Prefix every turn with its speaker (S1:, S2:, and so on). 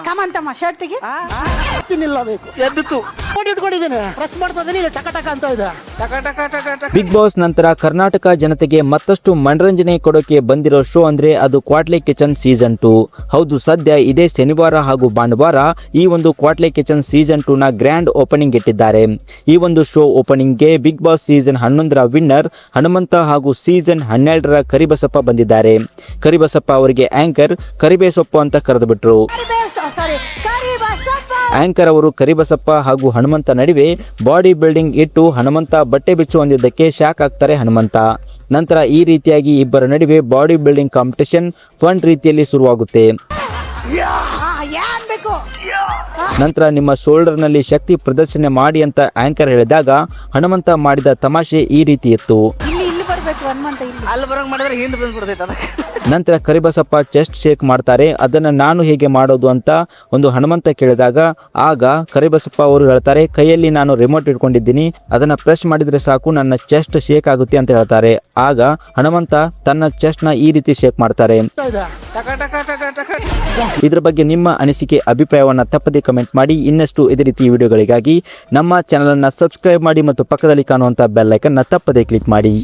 S1: ಕಮಂತಮ್ಮ shirt ತೆಗಿ.
S2: ನಿಲ್ಲಬೇಕು ಎದ್ದಿತ್ತು ಇಟ್ಕೊಂಡಿದ್ದೇನೆ press ಮಾಡ್ತಾ ಇದ್ದೀನಿ ಟಕ ಟಕ ಅಂತ ಇದೆ.
S3: ಬಿಗ್ ಬಾಸ್ ನಂತರ ಕರ್ನಾಟಕ ಜನತೆಗೆ ಮತ್ತಷ್ಟು ಮನರಂಜನೆ ಕೊಡೋಕೆ ಬಂದಿರೋ ಶೋ ಅಂದ್ರೆ ಅದು ಕ್ವಾಟ್ಲೆ ಕಿಚನ್ ಸೀಸನ್ 2. ಹೌದು, ಸದ್ಯ ಇದೇ ಶನಿವಾರ ಹಾಗೂ ಭಾನುವಾರ ಈ ಒಂದು ಕ್ವಾಟ್ಲೆ ಕಿಚನ್ ಸೀಸನ್ 2 ನ ಗ್ರ್ಯಾಂಡ್ ಓಪನಿಂಗ್ ಇಟ್ಟಿದ್ದಾರೆ. ಈ ಒಂದು ಶೋ ಓಪನಿಂಗ್ಗೆ ಬಿಗ್ ಬಾಸ್ ಸೀಸನ್ 11ರ ವಿನ್ನರ್ ಹನುಮಂತ ಹಾಗೂ ಸೀಸನ್ 12ರ ಕರಿಬಸಪ್ಪ ಬಂದಿದ್ದಾರೆ. ಕರಿಬಸಪ್ಪ ಅವರಿಗೆ ಆಂಕರ್ ಕರಿಬೇಸೊಪ್ಪು ಅಂತ ಕರೆದುಬಿಟ್ರು. ಆಂಕರ್ ಅವರು ಕರಿಬಸಪ್ಪ ಹಾಗೂ ಹನುಮಂತ ನಡುವೆ ಬಾಡಿ ಬಿಲ್ಡಿಂಗ್ ಇಟ್ಟು ಹನುಮಂತ ಬಟ್ಟೆ ಬಿಚ್ಚು ಅಂದಿದ್ದಕ್ಕೆ ಶಾಕ್ ಆಗ್ತಾರೆ ಹನುಮಂತ. ನಂತರ ಈ ರೀತಿಯಾಗಿ ಇಬ್ಬರ ನಡುವೆ ಬಾಡಿ ಬಿಲ್ಡಿಂಗ್ ಕಾಂಪಿಟೇಷನ್ ಫನ್ ರೀತಿಯಲ್ಲಿ ಶುರುವಾಗುತ್ತೆ. ನಂತರ ನಿಮ್ಮ ಶೋಲ್ಡರ್ನಲ್ಲಿ ಶಕ್ತಿ ಪ್ರದರ್ಶನ ಮಾಡಿ ಅಂತ ಆಂಕರ್ ಹೇಳಿದಾಗ ಹನುಮಂತ ಮಾಡಿದ ತಮಾಷೆ ಈ ರೀತಿ ಇತ್ತು. ನಂತರ ಕರಿಬಸಪ್ಪ ಚೆಸ್ಟ್ ಶೇಕ್ ಮಾಡ್ತಾರೆ. ಅದನ್ನು ನಾನು ಹೇಗೆ ಮಾಡೋದು ಅಂತ ಒಂದು ಹನುಮಂತ ಕೇಳಿದಾಗ ಆಗ ಕರಿಬಸಪ್ಪ ಅವರು ಹೇಳ್ತಾರೆ, ಕೈಯಲ್ಲಿ ನಾನು ರಿಮೋಟ್ ಇಟ್ಕೊಂಡಿದ್ದೀನಿ, ಅದನ್ನ ಪ್ರೆಸ್ ಮಾಡಿದ್ರೆ ಸಾಕು ನನ್ನ ಚೆಸ್ಟ್ ಶೇಕ್ ಆಗುತ್ತೆ ಅಂತ ಹೇಳ್ತಾರೆ. ಆಗ ಹನುಮಂತ ತನ್ನ ಚೆಸ್ಟ್ ನ ಈ ರೀತಿ ಶೇಕ್ ಮಾಡ್ತಾರೆ. ಇದ್ರ ಬಗ್ಗೆ ನಿಮ್ಮ ಅನಿಸಿಕೆ ಅಭಿಪ್ರಾಯವನ್ನ ತಪ್ಪದೆ ಕಮೆಂಟ್ ಮಾಡಿ. ಇನ್ನಷ್ಟು ಇದೇ ರೀತಿ ವಿಡಿಯೋಗಳಿಗಾಗಿ ನಮ್ಮ ಚಾನಲ್ ಅನ್ನ ಸಬ್ಸ್ಕ್ರೈಬ್ ಮಾಡಿ ಮತ್ತು ಪಕ್ಕದಲ್ಲಿ ಕಾಣುವಂತ ಬೆಲ್ ಐಕನ್ ನ ತಪ್ಪದೆ ಕ್ಲಿಕ್ ಮಾಡಿ.